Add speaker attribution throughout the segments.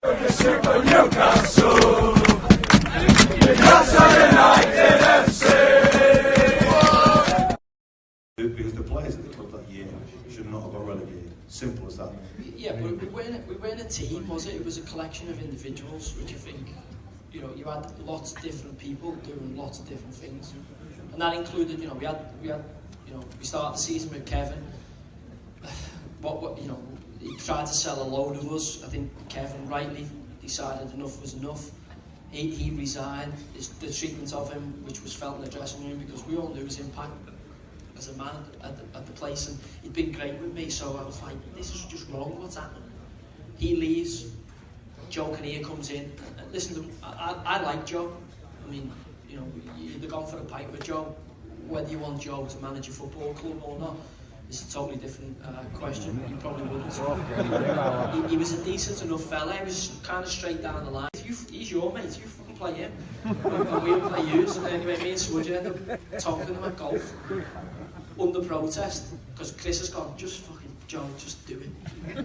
Speaker 1: Newcastle, United FC.
Speaker 2: Because the players at the club that year should not have got relegated. Simple as that.
Speaker 3: Yeah, but we weren't a team, was it? It was a collection of individuals, which I think, you know, you had lots of different people doing lots of different things, and that included, you know, we started the season with Kevin. You know, he tried to sell a load of us. I think Kevin rightly decided enough was enough. He resigned. The treatment of him, which was felt in the dressing room, because we all knew his impact as a man at the place, and he'd been great with me, so I was like, this is just wrong, what's happening? He leaves, Joe Kinnear comes in, and listen, I like Joe. I mean, you know, you'd have gone for a pint with Joe. Whether you want Joe to manage a football club or not, it's a totally different question. You probably wouldn't. He was a decent enough fella. He was kind of straight down the line. He's your mate, you fucking play him. And we'll play you. So anyway, me and Swudge end up talking him at golf under protest, because Chris has gone, just fucking, Joe, just do it.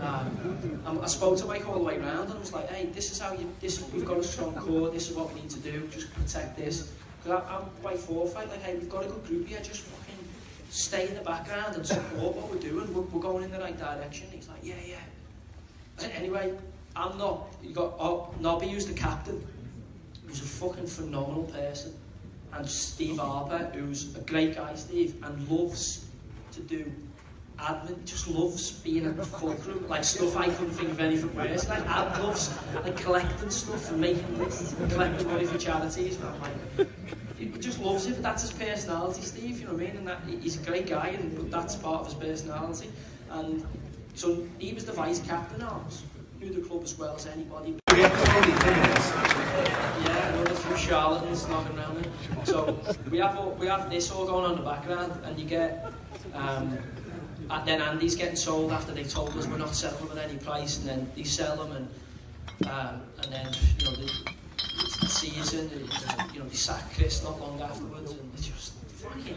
Speaker 3: I spoke to Mike all the way around, and I was like, hey, this is how we've got a strong core, this is what we need to do, just protect this. Because I'm quite forthright, like, hey, we've got a good group here, just fucking stay in the background and support what we're doing, we're going in the right direction. He's like, yeah. Anyway, I'm not, you got Nobby, who's the captain, who's a fucking phenomenal person, and Steve Harper, who's a great guy, Steve, and loves to do admin, just loves being at the fulcrum, like stuff I couldn't think of anything worse. Like, loves like collecting stuff and making lists and collecting money for charities, and I'm like, he just loves it. But that's his personality, Steve, you know what I mean? And that, he's a great guy, and that's part of his personality. And so he was the vice captain of ours, knew the club as well as anybody. Yeah, another few charlatans knocking around it. So we have this all going on in the background, and you get and then Andy's getting sold after they told us we're not selling them at any price, and then they sell them, and then, you know, it's the season, you know, they sack Chris not long afterwards, and it's just fucking.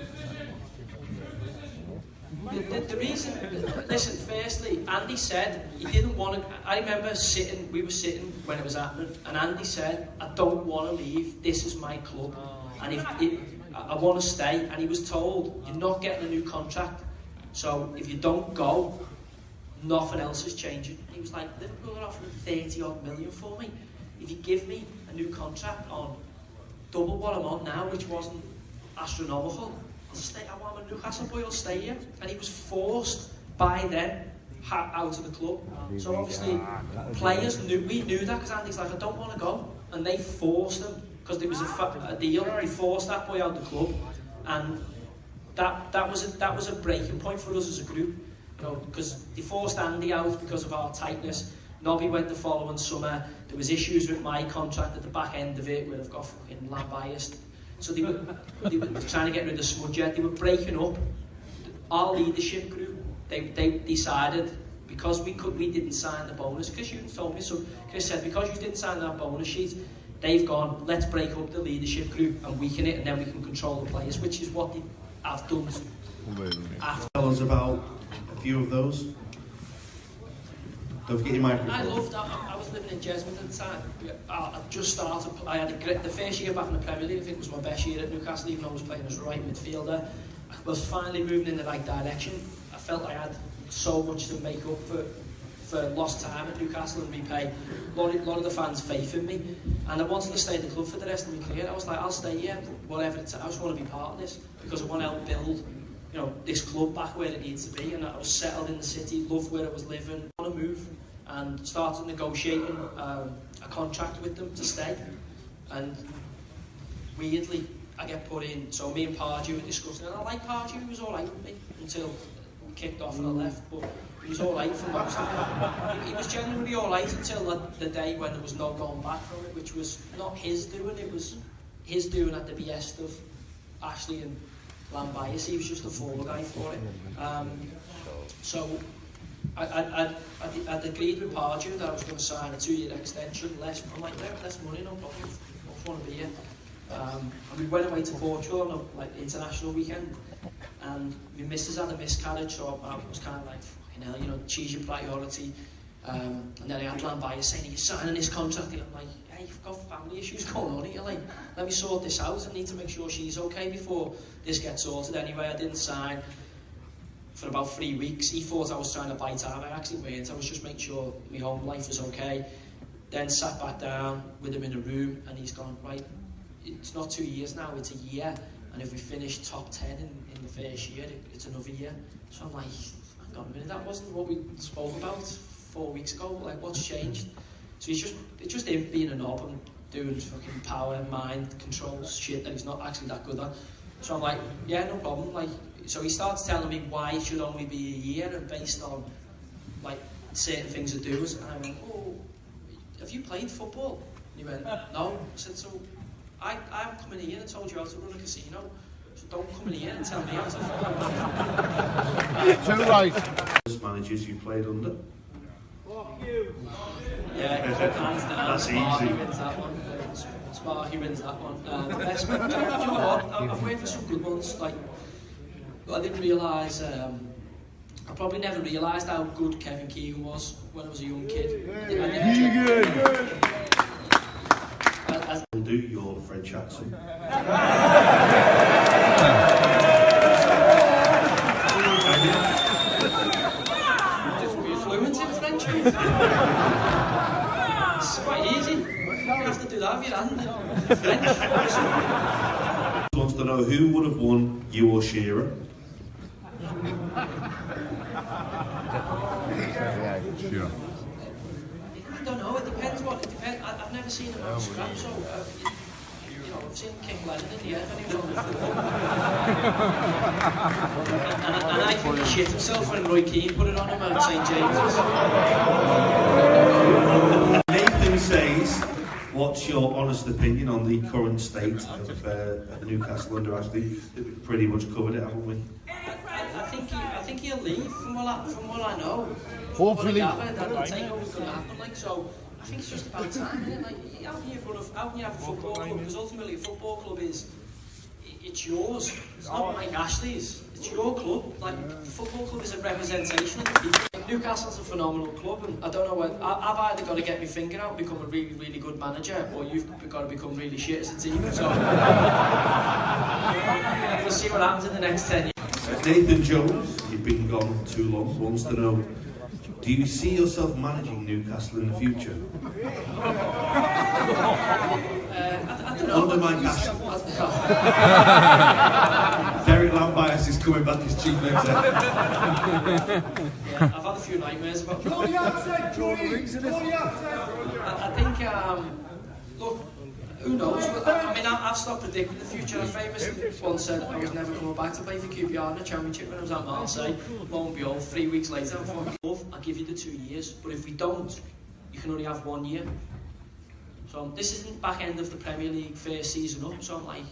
Speaker 3: The reason, listen, firstly, Andy said he didn't want to. I remember we were sitting when it was happening, and Andy said, I don't want to leave, this is my club, and I want to stay. And he was told, you're not getting a new contract, so if you don't go, nothing else is changing. And he was like, Liverpool are offering 30-odd million for me. If you give me a new contract on double what I'm on now, which wasn't astronomical, I'm a Newcastle boy, I'll stay here. And he was forced by them out of the club. So obviously, players we knew that, because Andy's like, I don't want to go. And they forced him, because there was a deal, they forced that boy out of the club. And that was a breaking point for us as a group, you know, because they forced Andy out because of our tightness. Nobby went the following summer. There was issues with my contract at the back end of it, where I've got fucking land biased. So they were trying to get rid of Smudger. They were breaking up. Our leadership group, they decided, because we didn't sign the bonus, Chris, you told me, so Chris said, because you didn't sign that bonus sheet, they've gone, let's break up the leadership group and weaken it, and then we can control the players, which is what they have done.
Speaker 2: Tell us about a few of those. Don't forget your microphone.
Speaker 3: I loved that. I was living in Jesmond at the time. I just started. I had the first year back in the Premier League. I think it was my best year at Newcastle, even though I was playing as a right midfielder. I was finally moving in the right direction. I felt I had so much to make up for lost time at Newcastle and repay a lot of the fans' faith in me. And I wanted to stay at the club for the rest of my career. I was like, I'll stay here, whatever it takes. I just want to be part of this, because I want to help build, you know, this club back where it needs to be. And I was settled in the city, loved where I was living. I want to move, and started negotiating a contract with them to stay. And weirdly, I get put in. So me and Pardew were discussing, and I like Pardew. He was all right with me until we kicked off and I left. But he was all right for most of it. He was genuinely all right until the day when there was no going back from it, which was not his doing. It was his doing at the behest of Ashley and Lambias. He was just the fall guy for it. So I'd agreed with Pardew that I was going to sign a 2-year extension. I'm like, less money, no problem. I just want to be here. And we went away to Portugal on a international weekend, and my missus had a miscarriage, so I was kind of like, fucking hell, you know, choose your priority. And then I had Lambias saying, "You're signing this contract." I'm like, "Hey, you've got family issues going on here. Like, let me sort this out. I need to make sure she's okay before this gets sorted." Anyway, I didn't sign for about 3 weeks. He thought I was trying to buy time. I actually weren't. I was just making sure my home life was okay. Then sat back down with him in a room, and he's gone, "Right, it's not 2 years now, it's a year. And if we finish top 10 in the first year, it's another year." So I'm like, hang on a minute, that wasn't what we spoke about 4 weeks ago. Like, what's changed? So it's just him being a knob and doing fucking power, mind control shit that he's not actually that good at. So I'm like, yeah, no problem. Like, so he starts telling me why it should only be a year and based on like certain things to do. And I went, "Oh, have you played football?" And he went, "No." I said, "So I'm coming here and told you how to run a casino. So don't come in here and tell me how to
Speaker 4: Too right.
Speaker 2: Managers you played under?
Speaker 3: Yeah, hands down.
Speaker 2: That's
Speaker 3: Sparky
Speaker 2: easy.
Speaker 3: wins that one. Sparky wins that one. The best one. Do you know what? I've worked for some good ones. Like, I didn't realise. I probably never realised how good Kevin Keegan was when I was a young kid.
Speaker 2: Will do your French accent.
Speaker 3: You're fluent in French, mate. It's quite easy. You don't have to do that with your hand in French.
Speaker 2: Wants to know who would have won, you or Shearer?
Speaker 4: Sure.
Speaker 3: I don't know, it depends what, it depends. I've never seen him on scrap, so, you know, I've seen King Lennon in the end when he was on the floor. and I think he shit himself when Roy Keane put it on him at St James's.
Speaker 2: Nathan says, what's your honest opinion on the current state of the Newcastle under Ashley? We've pretty much covered it, haven't we?
Speaker 3: I think he'll leave from what I know.
Speaker 4: Hopefully.
Speaker 3: That takeover's going to happen. Like, so I think it's just about time. Isn't it? Like, how can you have a football club? Because ultimately, a football club it's yours. It's not like Ashley's. It's your club. Like, the football club is a representation of the people. Like, Newcastle's a phenomenal club, and I don't know what I've either got to get my finger out, become a really, really good manager, or you've got to become really shit as a team. So we'll see what happens in the next 10 years.
Speaker 2: Nathan Jones, you've been gone too long, wants to know, do you see yourself managing Newcastle in the future?
Speaker 3: I don't know.
Speaker 2: Under my passion. Derek Lambias is coming back as chief exec.
Speaker 3: Yeah, I've had a few nightmares about that. I think, look, who knows? I mean, I've stopped predicting the future. I famously once said I was never coming back to play for QPR in the Championship when I was at Marseille. Lo and behold, 3 weeks later, I'm fucking off. I'll give you the 2 years. But if we don't, you can only have 1 year. So this isn't back end of the Premier League first season up. So I'm like,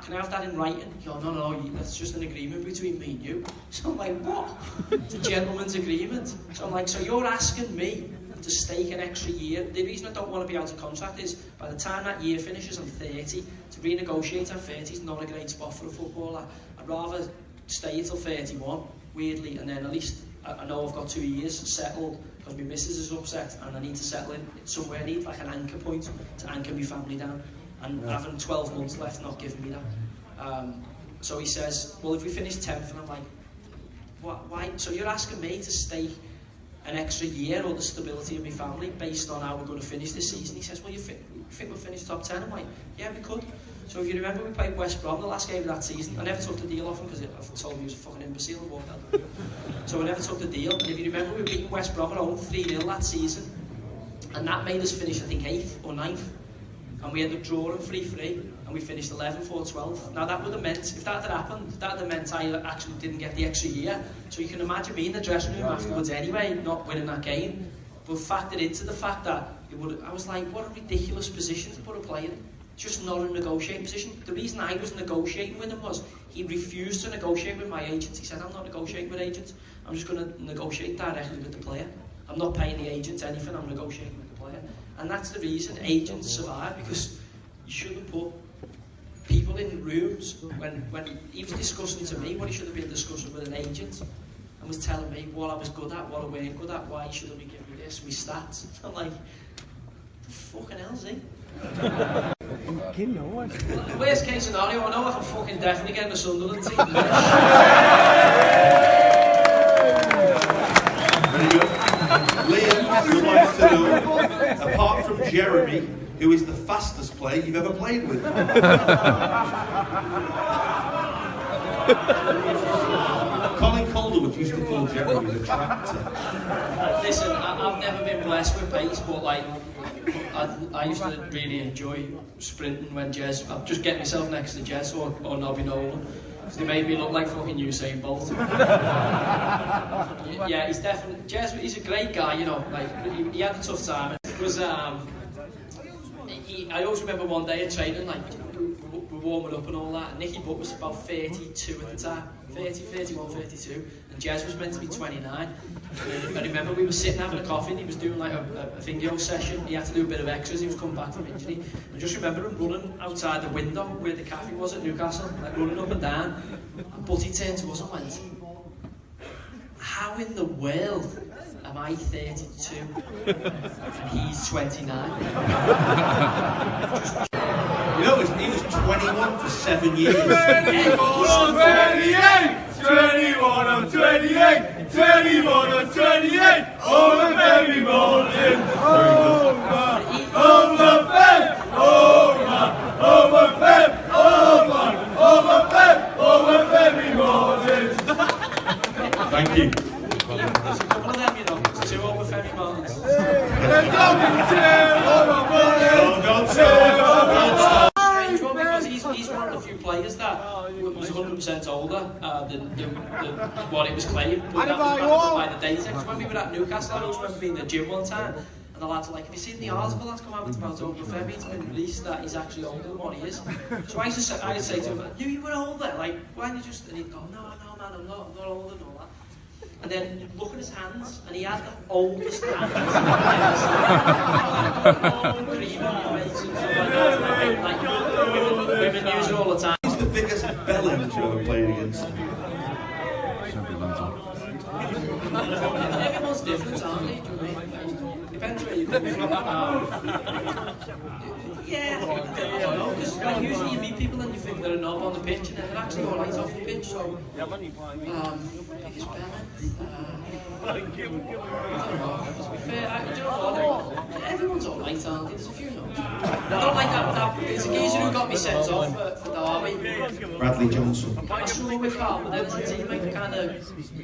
Speaker 3: can I have that in writing? You go, no, that's just an agreement between me and you. So I'm like, what? It's a gentleman's agreement. So I'm like, so you're asking me to stake an extra year. The reason I don't want to be out of contract is by the time that year finishes, I'm 30. To renegotiate at 30 is not a great spot for a footballer. I'd rather stay till 31, weirdly, and then at least I know I've got 2 years settled because my missus is upset and I need to settle in somewhere. I need like an anchor point to anchor my family down, and having 12 months left not giving me that. So he says, well, if we finish 10th, and I'm like, why? So you're asking me to stake an extra year or the stability of my family based on how we're going to finish this season? He says, well, you think we'll finish top 10? I'm like, yeah, we could. So if you remember, we played West Brom the last game of that season. I never took the deal off him because I told him he was a fucking imbecile and walked out. So I never took the deal. And if you remember, we beat West Brom at home 3-0 that season. And that made us finish, I think, 8th or 9th. And we ended up drawing 3-3. And we finished 11th or 12th. Now that would have meant, if that had happened, that would have meant I actually didn't get the extra year. So you can imagine me in the dressing room afterwards anyway, not winning that game. But factored into the fact that I was like, what a ridiculous position to put a player in. Just not a negotiating position. The reason I was negotiating with him was he refused to negotiate with my agents. He said, I'm not negotiating with agents. I'm just going to negotiate directly with the player. I'm not paying the agents anything, I'm negotiating with the player. And that's the reason agents survive, because you shouldn't put people in rooms when he was discussing to me what he should have been discussing with an agent. And was telling me what I was good at, what I weren't good at, why should I be giving me this, my stats. I'm like, the fucking hell's he? Worst case scenario, I know I can fucking definitely get in the Sunderland team.
Speaker 2: Very good. Liam would like to know, apart from Jeremy, who is the fastest player you've ever played with? Colin Calderwood used to call Jeremy the tractor.
Speaker 3: Listen, I've never been blessed with pace, but like, I used to really enjoy sprinting when Jez, I'd just get myself next to Jez or Nobby Nolan, because they made me look like fucking Usain Bolt. Yeah, he's definitely, Jez, he's a great guy, you know, like, he had a tough time. It was, I always remember one day at training, like, we're warming up and all that, and Nicky Butt was about 32 at the time, 30, 31, 32, and Jez was meant to be 29. I remember we were sitting having a coffee and he was doing like a physio session. He had to do a bit of extras, he was coming back from injury. I just remember him running outside the window where the cafe was at Newcastle, like running up and down. But he turned to us and went, how in the world am I 32 and he's 29?
Speaker 2: You know, he was 21 for 7 years.
Speaker 1: 21 on 28, 21 on 28, Obafemi Martins, Obafemi Martins.
Speaker 2: Thank you.
Speaker 3: There's a couple of them, you know, there's 2 Obafemi Martins. Strange one, because he's one of the few players that was 100% older than what it was claimed, but that was backed by the data. Because when we were at Newcastle, I always remember being in the gym one time, and the lads were like, have you seen the article that's come out about Obafemi? It's been released that he's actually older than what he is. So I'd say to him, I knew you were older, like, why did you just, and he'd go, no man, I'm not older and all that. And then look at his hands, and he had the oldest hands I've ever seen. Like, women use it all the time.
Speaker 2: Who's the biggest bellend you ever played against?
Speaker 3: Everyone's different, aren't they? Do you know what I mean? Depends where you come from. Yeah, I don't know, because like, usually you meet people and you think they're a knob on the pitch, and then they're actually alright off the pitch, so... biggest bellend? I don't know, to be fair, do you know what? Everyone's alright, aren't they? There's a few knobs. I don't like that there's a geezer who got me sent off for Derby.
Speaker 2: Bradley Johnson.
Speaker 3: I struggle with Carl, but then as a teammate, we kind of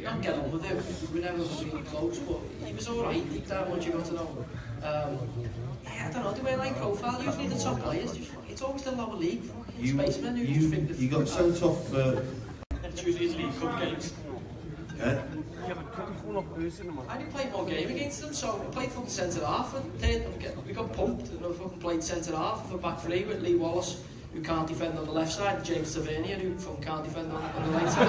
Speaker 3: don't get on with it. We never got really close, but he was alright deep down once you got to know him. Yeah, I don't know, the way I like profile, usually the top players, it's always the lower league spacemen who just think
Speaker 2: you got sent off
Speaker 3: it's usually his League Cup games.
Speaker 2: eh?
Speaker 3: I only played one game against them, so I played fucking centre half, and we got pumped, and I fucking played centre half for back three with Lee Wallace, who can't defend on the left side, James Tavernier, who fucking can't defend on the right side.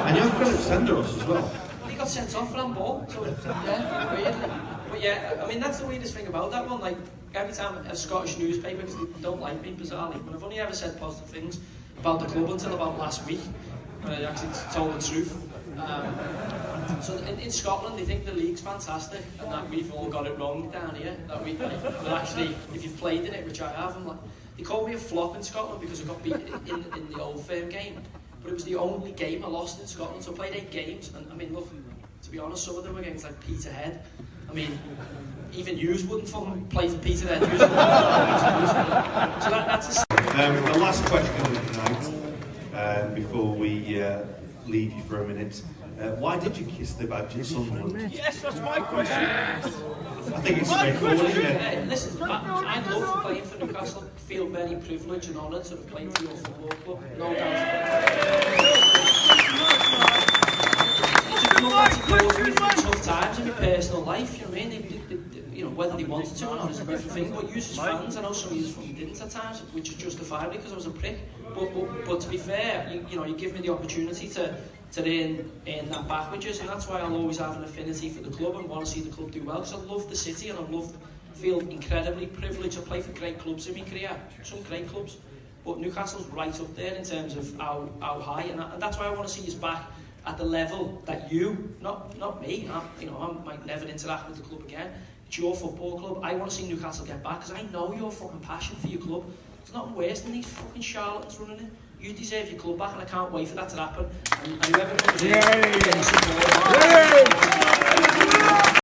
Speaker 2: And you have Philip Senderos as well.
Speaker 3: He got sent off for handball, so yeah, weirdly. But yeah, I mean, that's the weirdest thing about that one. Like, every time a Scottish newspaper, because they don't like me, bizarrely, but I've only ever said positive things about the club until about last week, when I actually told the truth. So in Scotland, they think the league's fantastic, and that we've all got it wrong down here. That we, like, but actually, if you've played in it, which I have, they called me a flop in Scotland because I got beat in the Old Firm game. But it was the only game I lost in Scotland, so I played 8 games, and I mean, look, to be honest, some of them were against like Peterhead. I mean, even yous wouldn't fucking play for Peterhead. So that's
Speaker 2: The last question of the night, before we leave you for a minute. Why did you kiss the badge in Sunderland?
Speaker 1: Yes, that's my question.
Speaker 2: I think it's straightforward, isn't it?
Speaker 3: Listen, I love playing for Newcastle. Feel very privileged and honoured to have played for your football club. No doubt. It's a club that goes through tough times in your personal life. You know what I mean? You know, whether they wanted to or not is a different thing. But you as fans, I know some of you fucking didn't at times, which is justifiably because I was a prick. But to be fair, you know, you give me the opportunity to earn that back with you, and that's why I'll always have an affinity for the club and want to see the club do well, because I love the city and feel incredibly privileged to play for great clubs in my career, some great clubs, but Newcastle's right up there in terms of how high, and that's why I want to see us back at the level that you, not me, I might never interact with the club again. It's your football club. I want to see Newcastle get back because I know your fucking passion for your club. There's nothing worse than these fucking charlatans running it. You deserve your club back, and I can't wait for that to happen. And whoever comes in,